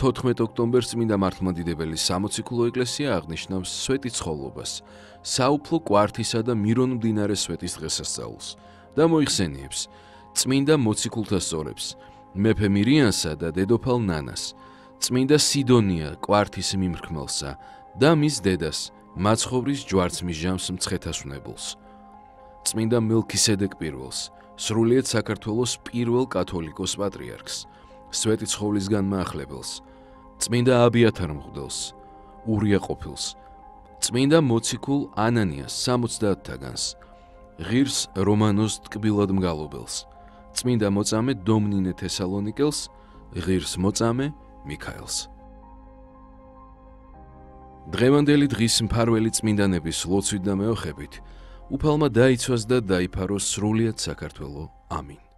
14 ოქტომბერს წმინდა მართლმადიდებელი სამოციქულო ეკლესია აღნიშნავს სვეტი ცხოვლობას, საუფლო კვართისა და მირონ მდინარე სვეტის დღესასწაულს და მოიხსენიებს წმინდა მოციქულთა სწორებს, მეფე მირიანსა და დედოფალ ნანას, წმინდა სიდონია კვართის მიმრქმელსა და მის დედას, მაცხოვრის ჯვარცმიჟამს მცხეთასვნებულს, წმინდა მელქისედეკ პირველს, სრულიად საქართველოს პირველ კათოლიკოს პატრიარქს, სვეტი ცხოვლის განმაახლებელს, წმინდა აბიათარ მღვდელს, ურია ყოფილს, წმინდა მოციქულ ანანიას 70-თაგანს, ღირს რომანოს ტკბილად მგალობელს, წმინდა მოწამე დომნინე თესალონიკელს, ღირს მოწამე მიქაელს. დღევანდელი დღის მფარველი წმინდანების ლოცვით და მეოხებით უფალმა დაიცვას და დაიფაროს სრულიად საქართველო. ამინ.